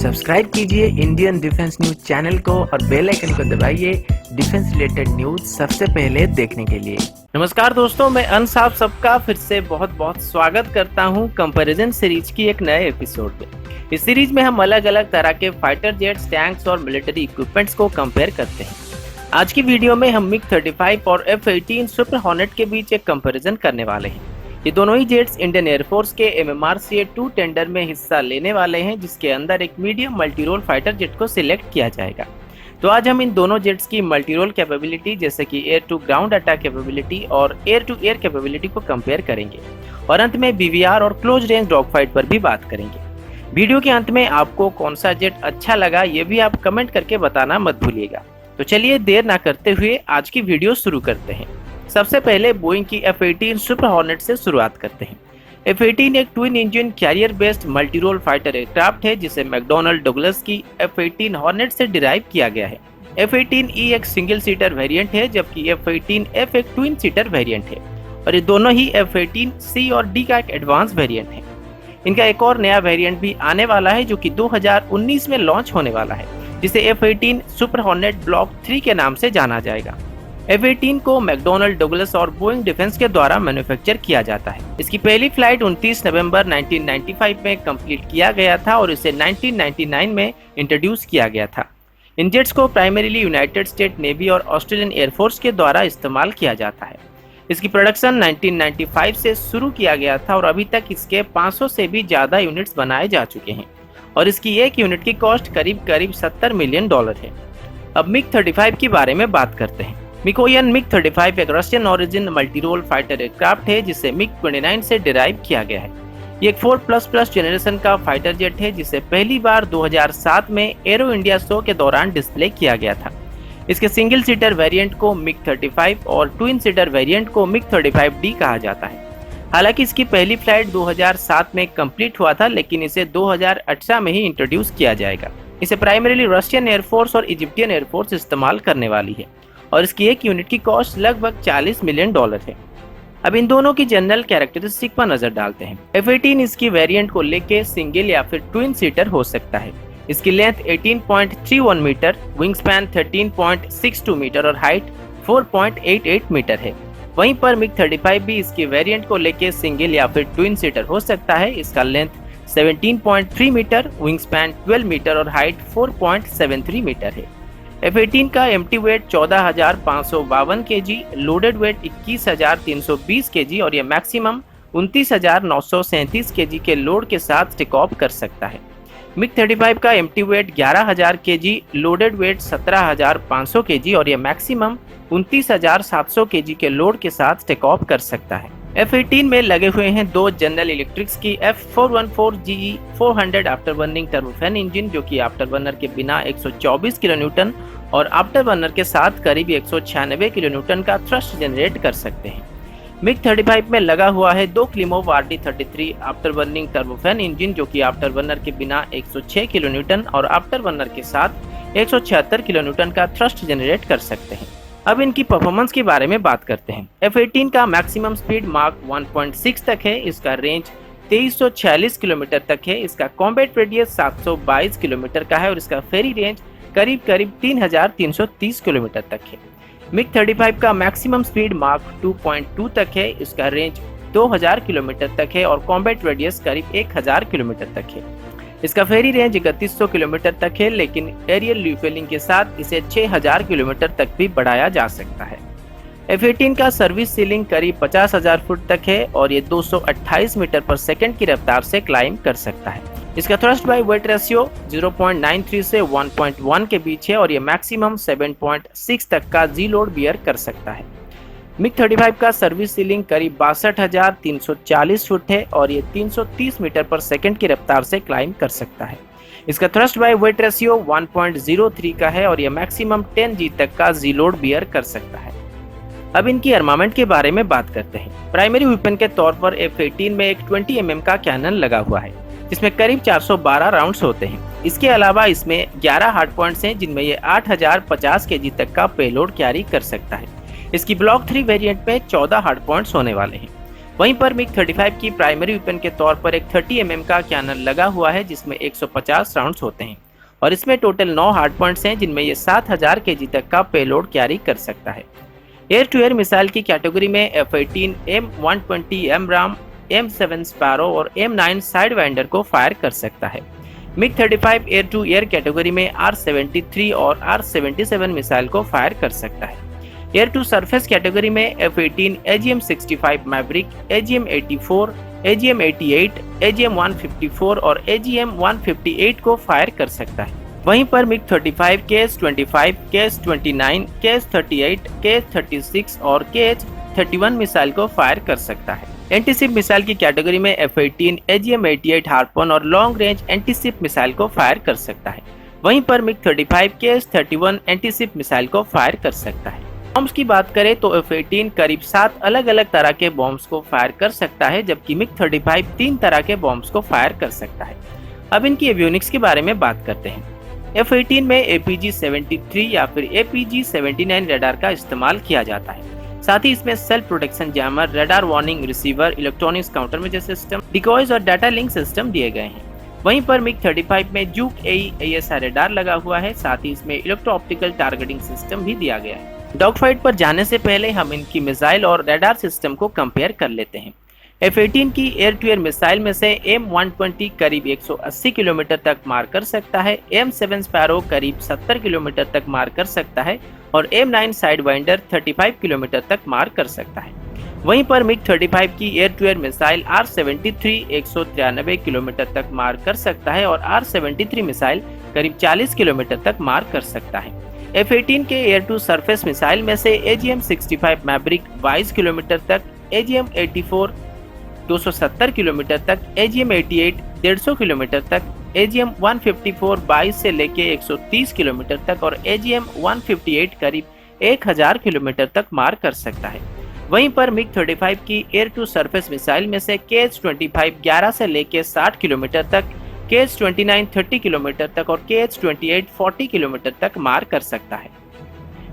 Subscribe कीजिए Indian defence news channel को और बेल आइकन को दबाइए डिफेंस रिलेटेड न्यूज सबसे पहले देखने के लिए। नमस्कार दोस्तों, मैं अंश आप सबका फिर से बहुत बहुत स्वागत करता हूं कंपैरिजन सीरीज की एक नए एपिसोड में। इस सीरीज में हम अलग अलग तरह के फाइटर जेट्स, टैंक्स और मिलिट्री इक्विपमेंट्स को कंपेयर करते हैं। आज की वीडियो में हम MiG-35 और F-18 सुपर हॉर्नेट के बीच एक कंपैरिजन करने वाले हैं। ये दोनों ही जेट्स इंडियन एयरफोर्स के MMRCA-2 टेंडर में हिस्सा लेने वाले हैं, जिसके अंदर एक मीडियम मल्टीरोल फाइटर जेट को सिलेक्ट किया जाएगा। तो आज हम इन दोनों जेट्स की मल्टीरोल कैपेबिलिटी जैसे कि air to ground attack capability और एयर टू एयर कैपेबिलिटी को कंपेयर करेंगे और अंत में BVR और क्लोज रेंज डॉग फाइट पर भी बात करेंगे। वीडियो के अंत में आपको कौन सा जेट अच्छा लगा ये भी आप कमेंट करके बताना मत भूलिएगा। तो चलिए देर ना करते हुए आज की वीडियो शुरू करते हैं। सबसे पहले बोइंग की F-18 सुपर हॉर्नेट से शुरुआत करते हैं। F-18 एक twin engine career based multirole fighter aircraft है जिसे मैकडॉनल्ड डगलस की F-18 हॉर्नेट से डिराइव किया गया है। F-18E एक सिंगल सीटर वेरिएंट है जबकि F-18F एक ट्विन सीटर वेरिएंट है और ये दोनों ही F-18C और D का एक एडवांस वेरिएंट है। इनका एक और नया वेरिएंट भी आने वाला है जो कि 2019 में लॉन्च होने वाला है, जिसे F-18 सुपर हॉर्नेट ब्लॉक 3 के नाम से जाना जाएगा। F-18 को मैकडॉनल्ड डगलस और बोइंग डिफेंस के द्वारा मैन्युफैक्चर किया जाता है। इसकी पहली फ्लाइट 29 नवंबर 1995 में कंप्लीट किया गया था और इसे 1999 में इंट्रोड्यूस किया गया था। इन जेट्स को प्राइमरीली यूनाइटेड स्टेट नेवी और ऑस्ट्रेलियन एयरफोर्स के द्वारा इस्तेमाल किया जाता है। इसकी प्रोडक्शन 1995 से शुरू किया गया था और अभी तक इसके 500 से भी ज़्यादा यूनिट्स बनाए जा चुके हैं और इसकी एक यूनिट की कॉस्ट करीब $70 मिलियन है। अब MiG-35 के बारे में बात करते हैं। मिकोयन MiG-35 एक Russian origin multirole fighter aircraft है जिसे MiG-29 से डिराइव किया गया है। ये एक 4++ जनरेशन का फाइटर जेट है जिसे पहली बार 2007 में एरो इंडिया शो के दौरान डिस्प्ले किया गया था। इसके सिंगल सीटर वेरिएंट को MiG-35 और ट्विन सीटर वेरिएंट को MiG-35D कहा जाता है। हालांकि इसकी पहली फ्लाइट 2007 में कंप्लीट हुआ था, लेकिन इसे 2018 में ही इंट्रोड्यूस किया जाएगा। इसे प्राइमरीली रशियन एयरफोर्स और इजिप्टियन एयरफोर्स इस्तेमाल करने वाली है और इसकी एक यूनिट की कॉस्ट लगभग $40 मिलियन है। अब इन दोनों की जनरल कैरेक्टरिस्टिक पर नजर डालते हैं। F-18 इसकी वेरिएंट को लेके सिंगल या फिर ट्विन सीटर हो सकता है। इसकी length 18.31 metre, wing span 13.62 metre और हाइट 4.88 मीटर है। वहीं पर MiG-35 भी इसकी वेरिएंट को लेके सिंगल या फिर ट्विन सीटर हो सकता है। इसका length 17.3 metre, wing span 12 metre और हाइट 4.73 मीटर है। F-18 का empty weight 14,552 kg, loaded weight 21,320 kg और यह मैक्सिमम 29,937 kg के लोड के साथ टेक ऑफ कर सकता है। MiG-35 का empty weight 11,000 kg, loaded weight 17,500 kg और यह मैक्सिमम 29,700 kg के लोड के साथ टेक ऑफ कर सकता है। F-18 में लगे हुए हैं दो जनरल इलेक्ट्रिक्स की F414GE 400 after burning turbofan engine, जो कि आफ्टर बर्नर के बिना 124 किलोन्यूटन और आफ्टर बर्नर के साथ करीब 196 किलोन्यूटन का थ्रस्ट जनरेट कर सकते हैं। MiG-35 में लगा हुआ है दो Klimov RD-33 after burning turbofan engine, जो कि आफ्टर बर्नर के बिना 106 किलोन्यूटन और आफ्टर बर्नर के साथ 176 किलोन्यूटन का थ्रस्ट जनरेट कर सकते हैं। अब इनकी परफॉर्मेंस के बारे में बात करते हैं। F-18 का मैक्सिमम स्पीड मार्क 1.6 तक है। इसका रेंज 2346 किलोमीटर तक है। इसका कॉम्बैट रेडियस 722 किलोमीटर का है और इसका फेरी रेंज करीब 3330 किलोमीटर तक है। MiG-35 का मैक्सिमम स्पीड मार्क 2.2 तक है। इसका रेंज 2000 किलोमीटर तक है और कॉम्बैट रेडियस करीब 1000 किलोमीटर तक है। इसका फेरी रेंज 3100 किलोमीटर तक है, लेकिन एरियल रिफ्यूलिंग के साथ इसे 6000 किलोमीटर तक भी बढ़ाया जा सकता है। F-18 का सर्विस सीलिंग करीब 50,000 फुट तक है और ये 228 मीटर पर सेकंड की रफ्तार से क्लाइंब कर सकता है। इसका थ्रस्ट बाय वेट रेशियो 0.93 से 1.1 के बीच है और ये मैक्सिमम 7.6 तक का जी लोड बियर कर सकता है। MiG-35 का सर्विस सीलिंग करीब 62,340 फुट है और ये 330 मीटर पर सेकंड की रफ्तार से क्लाइंब कर सकता है। इसका थ्रस्ट बाय वेट रेशियो 1.03 का है और ये मैक्सिमम 10 G तक का जी लोड बियर कर सकता है। अब इनकी आर्मामेंट के बारे में बात करते हैं। प्राइमरी वेपन के तौर पर F-18 में एक 20 mm का कैनन लगा हुआ है जिसमें करीब 412 राउंड्स होते हैं। इसके अलावा इसमें 11 हार्ड पॉइंट्स हैं जिनमें ये 8050 kg तक का पेलोड कैरी कर सकता है। इसकी ब्लॉक 3 वेरिएंट में 14 हार्ड पॉइंट्स होने वाले हैं। वहीं पर मिग-35 की प्राइमरी वेपन के तौर पर एक 30 mm का कैनन लगा हुआ है जिसमें 150 राउंड्स होते हैं और इसमें टोटल 9 हार्ड पॉइंट्स हैं जिनमें ये 7000 kg तक का पेलोड कैरी कर सकता है। एयर टू एयर मिसाइल की कैटेगरी में F-18 M120 एमराम, M7 स्पैरो और M9 साइडवाइंडर को फायर कर सकता है। मिग-35 एयर टू एयर कैटेगरी में R-73 और R-77 मिसाइल को फायर कर सकता है। एयर टू सरफेस कैटेगरी में F-18 AGM-65 Maverick, AGM-84, AGM-88, AGM-154 और AGM-158 को फायर कर सकता है। वहीं पर मिग-35 KS-25, KS-29, KS-38, KS-36 और KH-31 मिसाइल को फायर कर सकता है। एंटीशिप मिसाइल की कैटेगरी में F-18 AGM-88 हार्पन और लॉन्ग रेंज एंटीशिप मिसाइल को फायर कर सकता है। वहीं पर मिग-35 KS-31 एंटीशिप मिसाइल को फायर कर सकता है। बॉम्ब्स की बात करें तो F-18 करीब 7 अलग अलग तरह के बॉम्ब्स को फायर कर सकता है जबकि मिग-35 3 तरह के बॉम्ब्स को फायर कर सकता है। अब इनकी एवियोनिक्स के बारे में बात करते हैं। F-18 में APG-73 या फिर APG-79 रडार का इस्तेमाल किया जाता है। साथ ही इसमें self protection jammer, radar warning receiver, electronics counter measure system, decoys और डाटा लिंक सिस्टम दिए गए हैं। वहीं पर मिग-35 में जूक AE AESA रडार लगा हुआ है, साथ ही इसमें इलेक्ट्रो ऑप्टिकल टारगेटिंग सिस्टम भी दिया गया है। डॉग फाइट पर जाने से पहले हम इनकी मिसाइल और रडार सिस्टम को कंपेयर कर लेते हैं। F-18 की एयर टू एयर मिसाइल में से M120 करीब 180 किलोमीटर तक मार कर सकता है, M7 स्पैरो करीब 70 किलोमीटर तक मार कर सकता है और M9 साइडवाइंडर 35 किलोमीटर तक मार कर सकता है। वहीं पर मिग-35 की air to air missile R-73 193 kilometre तक मार कर सकता है और R-73 मिसाइल करीब 40 किलोमीटर तक मार कर सकता है। F-18 के एयर टू सरफेस मिसाइल में से AGM-65 मैवरिक 22 किलोमीटर तक, AGM-84 270 किलोमीटर तक, AGM-88 150 किलोमीटर तक, AGM-154 22 से लेके 130 किलोमीटर तक और AGM-158 करीब 1000 किलोमीटर तक मार कर सकता है। वहीं पर मिग-35 की एयर टू सरफेस मिसाइल में से KH-25 11 से लेके 60 किलोमीटर तक, KH-29 30 किलोमीटर तक और KH-28 40 किलोमीटर तक मार कर सकता है।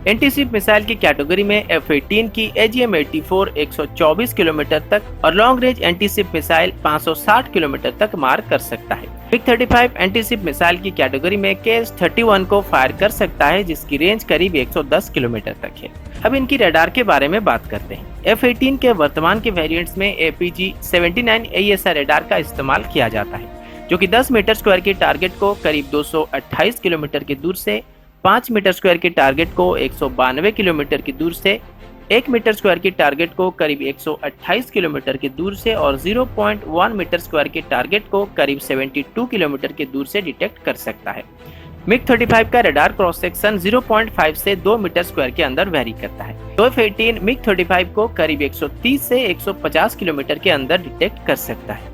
एंटीशिप मिसाइल की कैटेगरी में F-18 की AGM-84 124 किलोमीटर तक और long range antiship missile 560 kilometre तक मार कर सकता है। मिग-35 एंटीशिप मिसाइल की कैटेगरी में KS-31 को फायर कर सकता है जिसकी रेंज करीब 110 किलोमीटर तक है। अब इनकी रडार के बारे में बात करते हैं। F-18 के वर्तमान के वेरिएंट्स में APG-79 AESA रडार का इस्तेमाल किया जाता है जो कि 10 मीटर स्क्वायर के टारगेट को करीब 228 किलोमीटर की दूर से, 5 मीटर स्क्वायर के टारगेट को 192 किलोमीटर की दूर से, 1 मीटर स्क्वायर के टारगेट को करीब 128 किलोमीटर की दूर से और 0.1 मीटर स्क्वायर के टारगेट को करीब 72 किलोमीटर की दूर से डिटेक्ट कर सकता है। मिग-35 का रडार क्रॉस सेक्शन 0.5 से 2 मीटर स्क्वायर के अंदर वेरी करता है। तो F-18 मिग-35 को करीब 130 से 150 किलोमीटर के अंदर डिटेक्ट कर सकता है।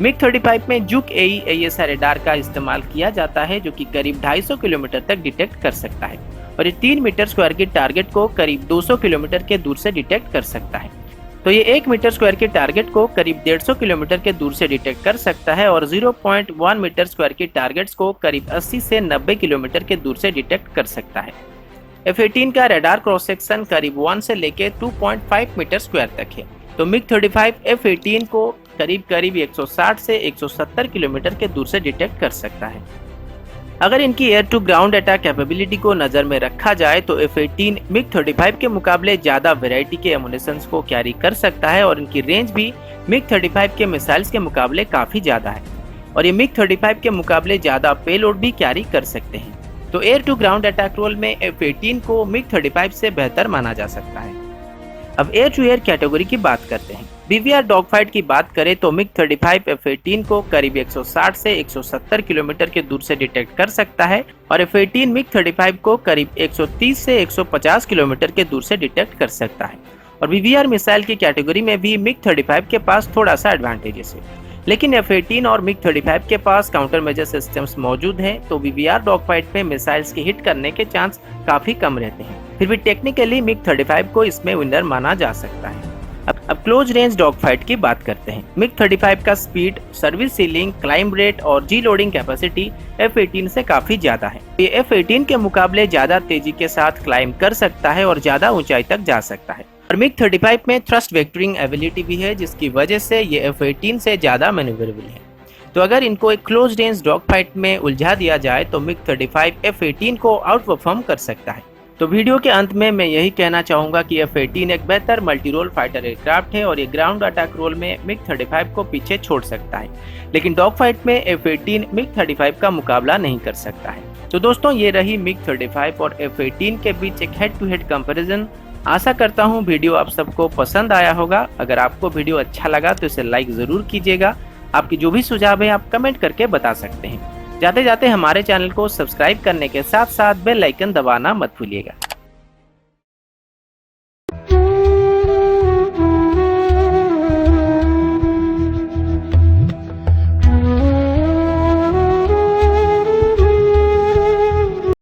मिग-35 में जूक AE AESA रडार का इस्तेमाल किया जाता है जो कि करीब 250 किलोमीटर तक डिटेक्ट कर सकता है और ये 3 मीटर स्क्वायर के टारगेट को करीब 200 किलोमीटर के दूर से डिटेक्ट कर सकता है। तो ये 1 मीटर स्क्वायर के टारगेट को करीब 150 किलोमीटर के दूर से डिटेक्ट कर सकता है और 0.1 मीटर स्क्वायर के टारगेट्स को करीब 80 से 90 किलोमीटर के दूर से डिटेक्ट कर सकता है। F-18 का रडार क्रॉस सेक्शन करीब 1 से लेके 2.5 मीटर स्क्वायर तक है। तो मिग-35 F-18 को करीब 160 से 170 किलोमीटर के दूर से डिटेक्ट कर सकता है। अगर इनकी air to ground attack capability को नज़र में रखा जाए तो F-18 मिग-35 के मुकाबले ज़्यादा वैरायटी के एमुनेशंस को कैरी कर सकता है और इनकी रेंज भी मिग-35 के मिसाइल्स के मुकाबले काफ़ी ज़्यादा है और ये मिग-35 के मुकाबले ज़्यादा पेलोड भी कैरी कर सकते हैं। तो air to ground attack role में F-18 को मिग-35 से बेहतर माना जा सकता है। अब एयर टू एयर कैटेगरी की बात करते हैं। BVR डॉग फाइट की बात करें तो मिग-35 F-18 को करीब 160 से 170 किलोमीटर के दूर से डिटेक्ट कर सकता है और F-18 मिग-35 को करीब 130 से 150 किलोमीटर के दूर से डिटेक्ट कर सकता है। और BVR मिसाइल की कैटेगरी में भी मिग-35 के पास थोड़ा सा एडवांटेजेस है, लेकिन F-18 और मिग-35 के पास काउंटर मेजर सिस्टम्स मौजूद हैं, तो BVR डॉग फाइट में मिसाइल्स के हिट करने के चांस काफ़ी कम रहते हैं। फिर भी टेक्निकली मिग-35 को इसमें विनर माना जा सकता है। अब क्लोज रेंज डॉग फाइट की बात करते हैं। मिग-35 का speed, service ceiling, climb rate और जी लोडिंग कैपेसिटी F-18 से काफ़ी ज़्यादा है। ये F-18 के मुकाबले ज़्यादा तेज़ी के साथ क्लाइंब कर सकता है और ज़्यादा ऊंचाई तक जा सकता है और MiG-35 में थ्रस्ट वेक्टरिंग एबिलिटी भी है, जिसकी वजह से ये F-18 से ज़्यादा मैन्यूवरेबल है। तो अगर इनको एक क्लोज रेंज डॉग फाइट में उलझा दिया जाए तो MiG-35 F-18 को आउट परफॉर्म कर सकता है। तो वीडियो के अंत में मैं यही कहना चाहूँगा कि F-18 एक बेहतर मल्टी रोल फाइटर एयरक्राफ्ट है और ये ग्राउंड अटैक रोल में MiG-35 को पीछे छोड़ सकता है, लेकिन डॉग फाइट में F-18 MiG-35 का मुकाबला नहीं कर सकता है। तो दोस्तों, ये रही MiG-35 और F-18 के बीच एक हेड टू हेड कंपैरिजन। आशा करता हूँ वीडियो आप सबको पसंद आया होगा। अगर आपको वीडियो अच्छा लगा तो इसे लाइक ज़रूर कीजिएगा। आपकी जो भी सुझाव है आप कमेंट करके बता सकते हैं। जाते जाते हमारे चैनल को सब्सक्राइब करने के साथ साथ बेल आइकन दबाना मत भूलिएगा।